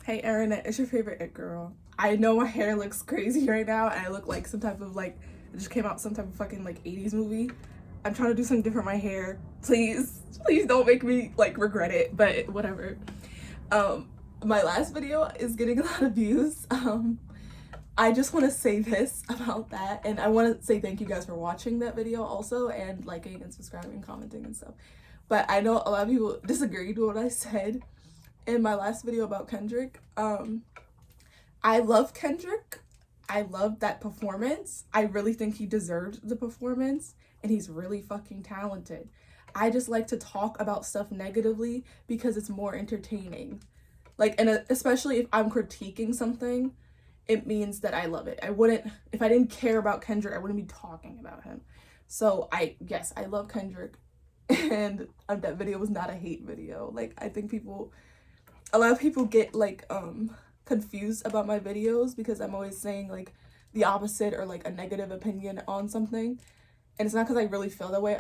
Hey Erin, it's your favorite it girl. I know my hair looks crazy right now and I look like some type of like it just came out some type of fucking like 80s movie. I'm trying to do something different with my hair. Please don't make me like regret it, but whatever. My last video is getting a lot of views. I just want to say this about that, and I want to say thank you guys for watching that video also and liking and subscribing and commenting and stuff. But I know a lot of people disagreed with what I said in my last video about Kendrick. I love Kendrick. I love that performance. I really think he deserved the performance and he's really fucking talented. I just like to talk about stuff negatively because it's more entertaining. Like, and especially if I'm critiquing something, it means that I love it. If I didn't care about Kendrick, I wouldn't be talking about him. So yes, I love Kendrick, and that video was not a hate video. Like, I think a lot of people get like confused about my videos because I'm always saying like the opposite or like a negative opinion on something, and it's not because I really feel that way.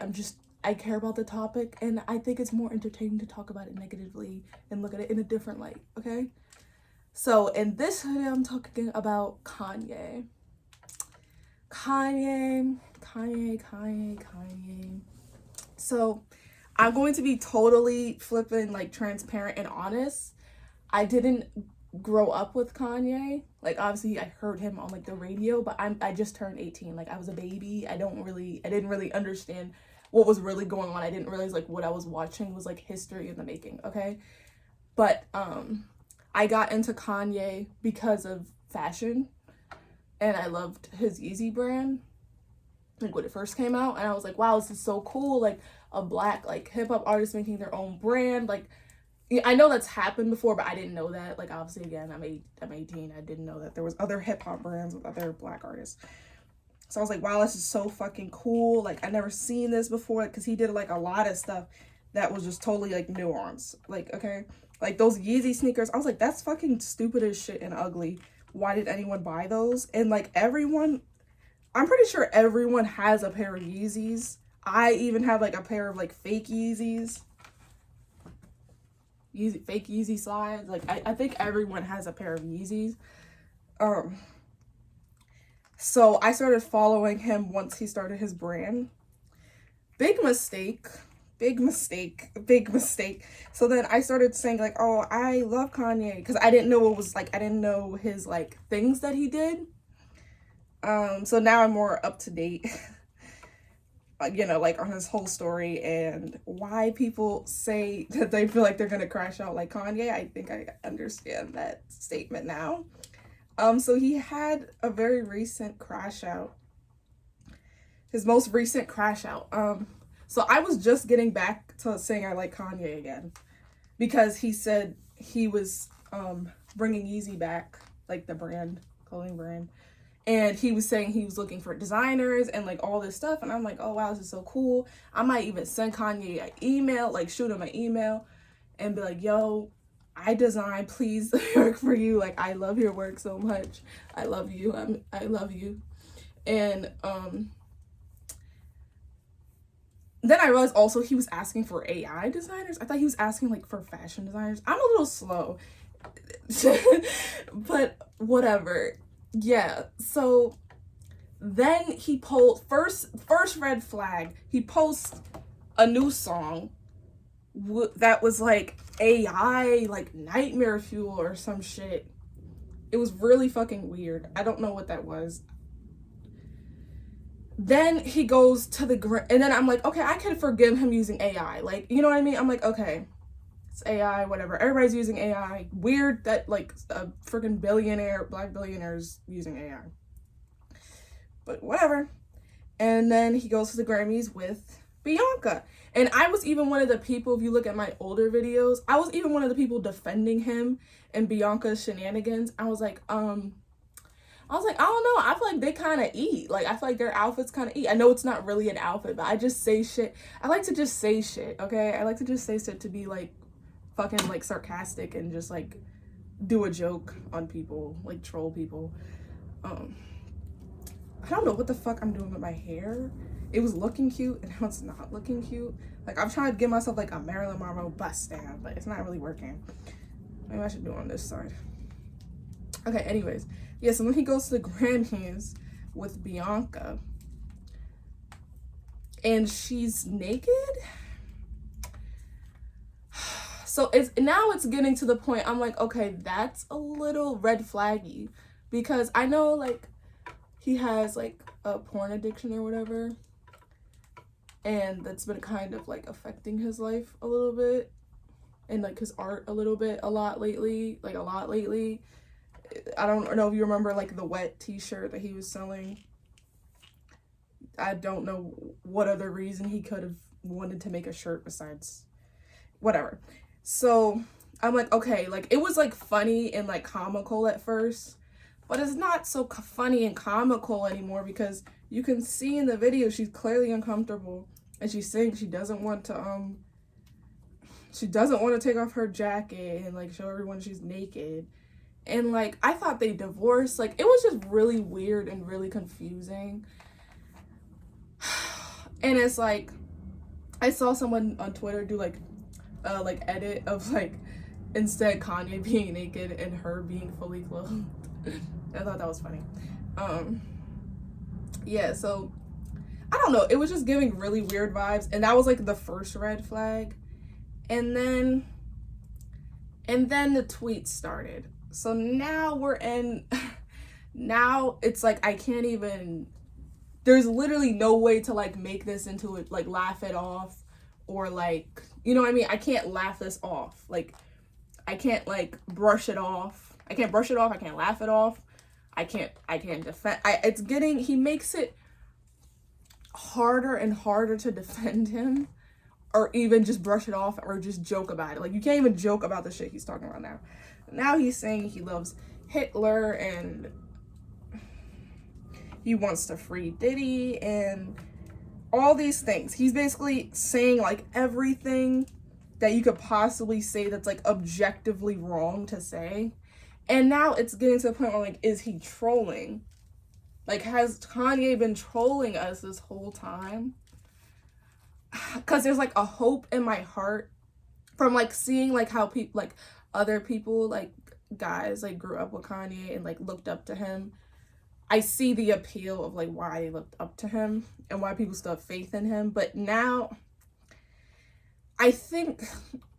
I care about the topic and I think it's more entertaining to talk about it negatively and look at it in a different light, okay? So in this video, I'm talking about Kanye. So I'm going to be totally flipping, like, transparent and honest. I didn't grow up with Kanye. Like, obviously I heard him on like the radio, but I just turned 18. Like, I was a baby. I didn't really understand what was really going on. I didn't realize like what I was watching was like history in the making, okay? But I got into Kanye because of fashion, and I loved his Yeezy brand, like when it first came out, and I was like, wow, this is so cool, like a black like hip-hop artist making their own brand. Like, I know that's happened before, but I didn't know that. Like, obviously, again, I'm 18. I didn't know that there was other hip-hop brands with other black artists. So I was like, wow, this is so fucking cool. Like, I never seen this before, because he did like a lot of stuff that was just totally like nuanced. Like, okay, like those Yeezy sneakers, I was like, that's fucking stupid as shit and ugly. Why did anyone buy those? And like I'm pretty sure everyone has a pair of Yeezys. I even have like a pair of like fake Yeezys. Fake Yeezy slides. Like, I think everyone has a pair of Yeezys. So I started following him once he started his brand. Big mistake. So then I started saying like, oh, I love Kanye, because I didn't know his like things that he did. So now I'm more up to date, you know, like on his whole story and why people say that they feel like they're gonna crash out like Kanye. I think I understand that statement now. So he had a very recent crash out. His most recent crash out. So I was just getting back to saying I like Kanye again, because he said he was bringing Yeezy back, like the brand, clothing brand. And he was saying he was looking for designers and like all this stuff. And I'm like, oh wow, this is so cool. I might even send Kanye an email, like shoot him an email and be like, yo, I design, please work for you. Like, I love your work so much. I love you. I love you. And then I realized also he was asking for AI designers. I thought he was asking like for fashion designers. I'm a little slow, but whatever. Yeah, so then he pulled first red flag. He posts a new song that was like AI, like nightmare fuel or some shit. It was really fucking weird. I don't know what that was. Then he goes to and then I'm like, okay, I can forgive him using AI. Like, you know what I mean? I'm like, okay, it's AI, whatever. Everybody's using AI. Weird that like a freaking black billionaire's using AI. But whatever. And then he goes to the Grammys with Bianca. And I was even one of the people, if you look at my older videos, I was even one of the people defending him and Bianca's shenanigans. I was like, I don't know. I feel like they kind of eat. Like, I feel like their outfits kind of eat. I know it's not really an outfit, but I just say shit. I like to just say shit, okay? I like to just say shit to be, like, fucking, like, sarcastic and just, like, do a joke on people. Like, troll people. I don't know what the fuck I'm doing with my hair. It was looking cute, and now it's not looking cute. Like, I'm trying to give myself, like, a Marilyn Monroe bust down, but it's not really working. Maybe I should do it on this side. Okay, anyways. Yeah, so then he goes to the Grammys with Bianca. And she's naked? So it's getting to the point I'm like, okay, that's a little red flaggy. Because I know, like, he has, like, a porn addiction or whatever. And that's been kind of, like, affecting his life a little bit. And, like, his art a lot lately. Like, a lot lately. I don't know if you remember, like, the wet t-shirt that he was selling. I don't know what other reason he could have wanted to make a shirt besides whatever. So I'm like, okay, like, it was, like, funny and, like, comical at first. But it's not so funny and comical anymore because you can see in the video she's clearly uncomfortable. And she's saying she doesn't want to take off her jacket and, like, show everyone she's naked. And, like, I thought they divorced. Like, it was just really weird and really confusing. And it's like, I saw someone on Twitter do, like edit of, like, instead Kanye being naked and her being fully clothed. I thought that was funny. Yeah, so, I don't know. It was just giving really weird vibes. And that was, like, the first red flag. And then the tweets started. So now now it's like I can't even, there's literally no way to, like, make this into it, like, laugh it off or, like, you know what I mean? I can't laugh this off. Like, I can't, like, brush it off. I can't brush it off. I can't laugh it off. I can't defend. He makes it harder and harder to defend him or even just brush it off or just joke about it. Like, you can't even joke about the shit he's talking about now. Now he's saying he loves Hitler and he wants to free Diddy and all these things. He's basically saying, like, everything that you could possibly say that's, like, objectively wrong to say. And now it's getting to the point where, like, is he trolling? Like, has Kanye been trolling us this whole time? Because there's, like, a hope in my heart from, like, seeing, like, how people, like, other people, like, guys, like, grew up with Kanye and, like, looked up to him. I see the appeal of, like, why they looked up to him and why people still have faith in him. But now, I think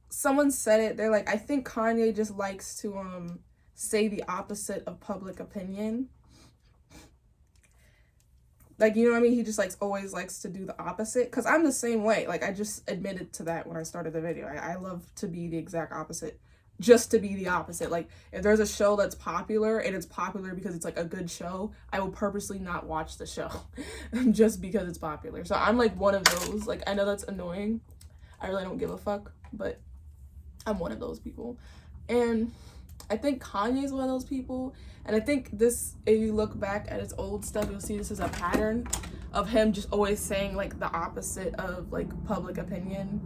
someone said it. They're like, I think Kanye just likes to say the opposite of public opinion. Like, you know what I mean? He just, like, always likes to do the opposite. Because I'm the same way. Like, I just admitted to that when I started the video. I love to be the exact opposite. Just to be the opposite. Like, if there's a show that's popular and it's popular because it's, like, a good show, I will purposely not watch the show just because it's popular. So I'm, like, one of those. Like, I know that's annoying. I really don't give a fuck, but I'm one of those people. And I think Kanye's one of those people. And I think this, if you look back at his old stuff, you'll see this as a pattern of him just always saying, like, the opposite of, like, public opinion.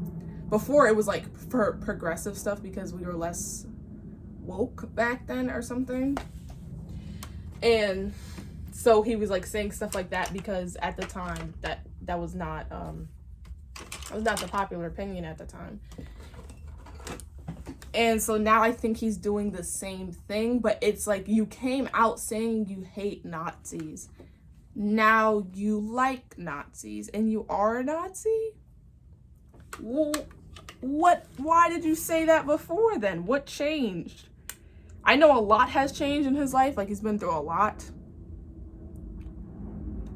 Before, it was, like, for progressive stuff because we were less woke back then or something. And so he was, like, saying stuff like that because at the time that was not the popular opinion at the time. And so now I think he's doing the same thing, but it's like you came out saying you hate Nazis. Now you like Nazis and you are a Nazi? Well, why did you say that before then? What changed? I know a lot has changed in his life. Like, he's been through a lot.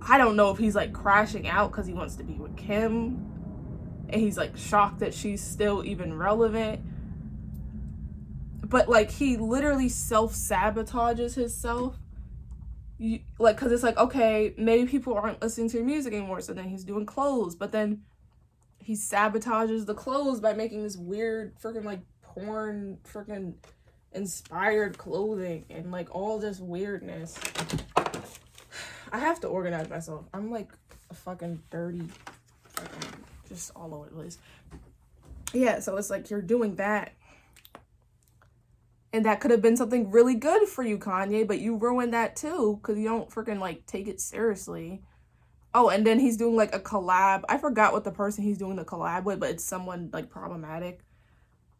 I don't know if he's, like, crashing out because he wants to be with Kim. And he's, like, shocked that she's still even relevant. But, like, he literally self-sabotages himself. Like, because it's like, okay, maybe people aren't listening to your music anymore. So then he's doing clothes. But then he sabotages the clothes by making this weird freaking, like, porn freaking inspired clothing and, like, all this weirdness. I have to organize myself. I'm, like, a fucking dirty, fucking, just all over the place. Yeah, so it's like you're doing that. And that could have been something really good for you, Kanye, but you ruined that too because you don't freaking, like, take it seriously. Oh, and then he's doing, like, a collab. I forgot what the person he's doing the collab with, but it's someone, like, problematic.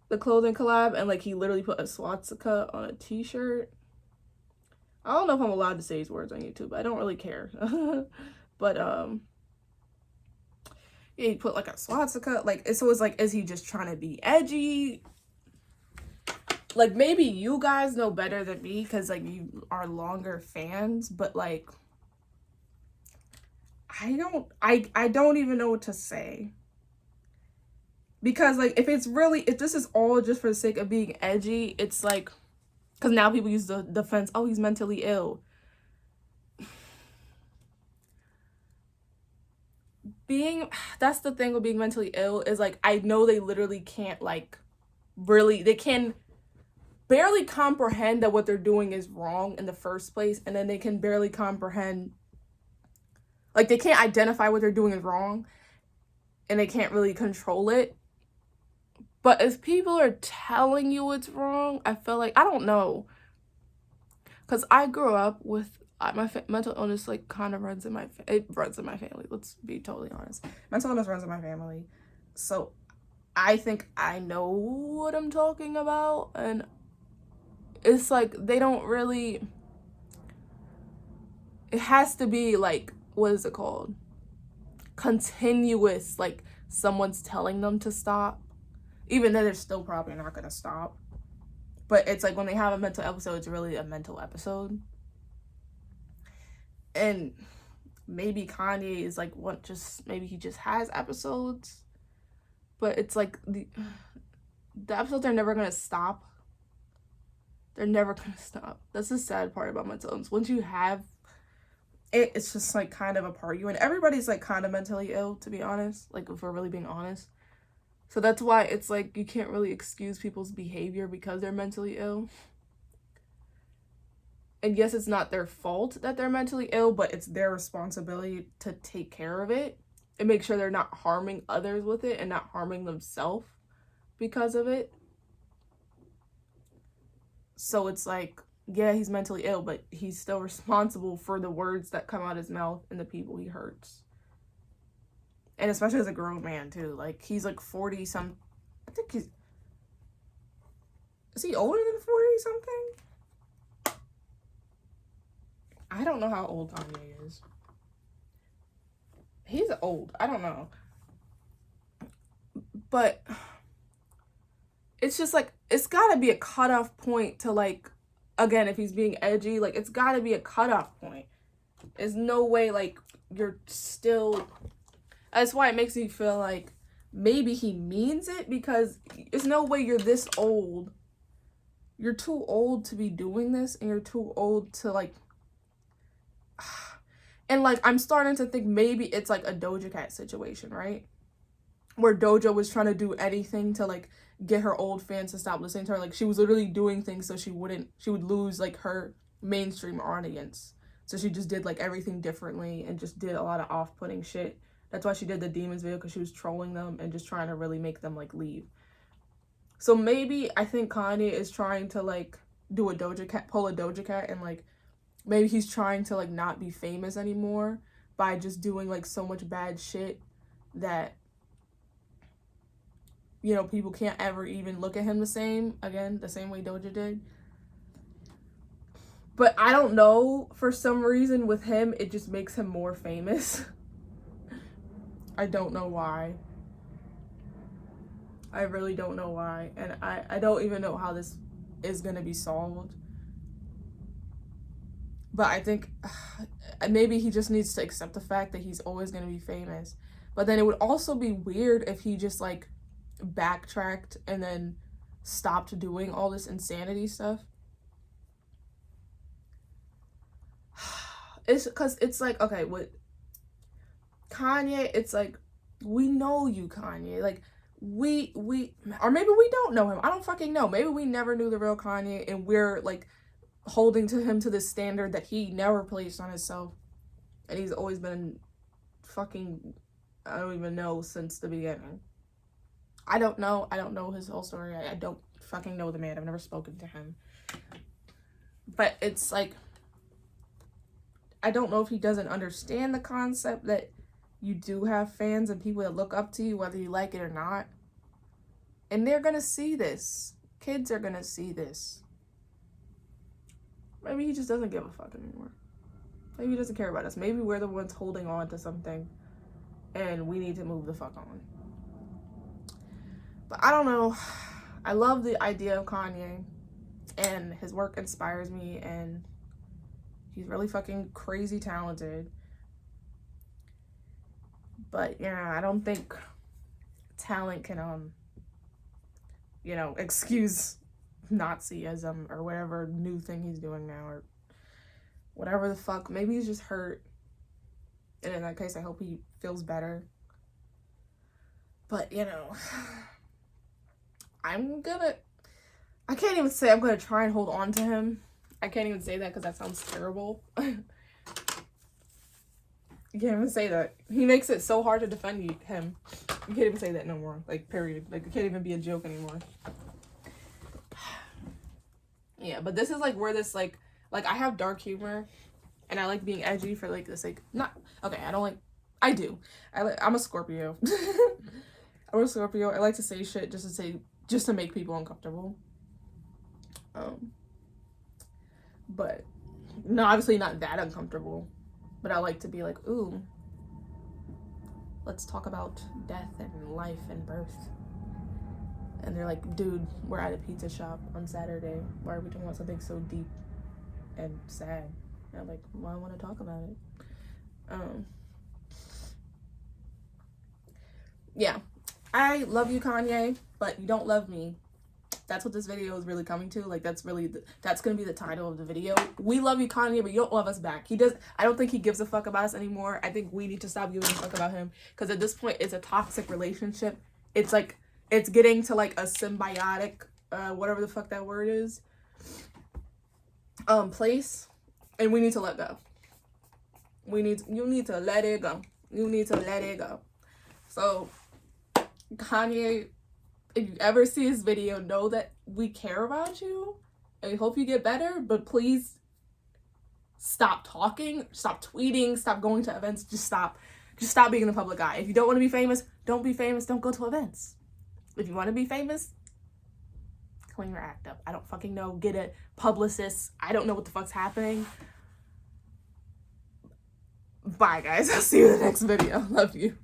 The clothing collab, and, like, he literally put a swastika on a t-shirt. I don't know if I'm allowed to say these words on YouTube. I don't really care. But yeah, he put like a swastika. Like, so it's like, is he just trying to be edgy? Like, maybe you guys know better than me because like you are longer fans, but like I don't even know what to say. Because like if this is all just for the sake of being edgy, it's like, because now people use the defense, oh, he's mentally ill. That's the thing with being mentally ill, is like, I know they literally can't like they can barely comprehend that what they're doing is wrong in the first place, and then they can barely comprehend, like they can't identify what they're doing is wrong, and they can't really control it. But if people are telling you it's wrong, I feel like, I don't know, because I grew up with my mental illness, like kind of runs in my family. Let's be totally honest. Mental illness runs in my family, so I think I know what I'm talking about. And it's like they don't really. It has to be like, what is it called? Continuous, like someone's telling them to stop, even though they're still probably not gonna stop. But it's like when they have a mental episode, it's really a mental episode. And maybe Kanye is like, what, just maybe he just has episodes, but it's like the episodes are never gonna stop. They're never gonna stop. That's the sad part about mental illness. Once you have it, it's just like kind of a part of you, and everybody's like kind of mentally ill, to be honest, like if we're really being honest. So that's why it's like you can't really excuse people's behavior because they're mentally ill. And yes, it's not their fault that they're mentally ill, but it's their responsibility to take care of it and make sure they're not harming others with it and not harming themselves because of it. So it's like, yeah, he's mentally ill, but he's still responsible for the words that come out his mouth and the people he hurts. And especially as a grown man too. Like, he's like 40 some, I think is he older than 40 something? I don't know how old Kanye is. He's old. I don't know. But it's just like, it's gotta be a cutoff point to like, again, if he's being edgy, like it's gotta be a cutoff point. There's no way like you're still, that's why it makes me feel like maybe he means it, because there's no way you're this old. You're too old to be doing this, and you're too old to like, and like I'm starting to think maybe it's like a Doja Cat situation, right? Where Doja was trying to do anything to like get her old fans to stop listening to her. Like she was literally doing things so she would lose like her mainstream audience. So she just did like everything differently and just did a lot of off-putting shit. That's why she did the Demons video, because she was trolling them and just trying to really make them like leave. So maybe I think Kanye is trying to like pull a Doja Cat, and like maybe he's trying to like not be famous anymore by just doing like so much bad shit that, you know, people can't ever even look at him the same way Doja did. But I don't know, for some reason with him, it just makes him more famous. I don't know why. I really don't know why. And I don't even know how this is going to be solved. But I think maybe he just needs to accept the fact that he's always going to be famous. But then it would also be weird if he just like backtracked and then stopped doing all this insanity stuff. It's because it's like, okay, with Kanye, it's like, we know you, Kanye. Like, we or maybe we don't know him. I don't fucking know. Maybe we never knew the real Kanye, and we're like holding to him to this standard that he never placed on himself, and he's always been fucking, I don't even know, since the beginning. I don't know his whole story. I don't fucking know the man. I've never spoken to him. But it's like, I don't know if he doesn't understand the concept that you do have fans and people that look up to you, whether you like it or not. And they're gonna see this. Kids are gonna see this. Maybe he just doesn't give a fuck anymore. Maybe he doesn't care about us. Maybe we're the ones holding on to something and we need to move the fuck on. But I don't know. I love the idea of Kanye and his work inspires me and he's really fucking crazy talented. But yeah, I don't think talent can you know, excuse Nazism or whatever new thing he's doing now or whatever the fuck. Maybe he's just hurt. And in that case, I hope he feels better. But, you know, I can't even say I'm gonna try and hold on to him. I can't even say that because that sounds terrible. You can't even say that. He makes it so hard to defend him. You can't even say that no more. Like, period. Like, it can't even be a joke anymore. Yeah, but this is, like, where this, like, I have dark humor. And I like being edgy for, like, the sake... I do. I'm a Scorpio. I'm a Scorpio. I like to say shit just to make people uncomfortable. But, no, obviously not that uncomfortable. But I like to be like, ooh, let's talk about death and life and birth. And they're like, dude, we're at a pizza shop on Saturday. Why are we talking about something so deep and sad? And I'm like, well, I want to talk about it. Yeah, I love you, Kanye, but you don't love me. That's what this video is really coming to. Like, that's gonna be the title of the video. We love you, Kanye, but you don't love us back. I don't think he gives a fuck about us anymore. I think we need to stop giving a fuck about him, because at this point it's a toxic relationship. It's like, it's getting to like a symbiotic, whatever the fuck that word is, place, and we need to let go. You need to let it go. You need to let it go. So, Kanye, if you ever see this video, know that we care about you and we hope you get better, but please stop talking, stop tweeting, stop going to events, just stop being in the public eye. If you don't want to be famous, don't be famous, don't go to events. If you want to be famous, clean your act up. I don't fucking know, get a publicist. I don't know what the fuck's happening. Bye guys, I'll see you in the next video. Love you.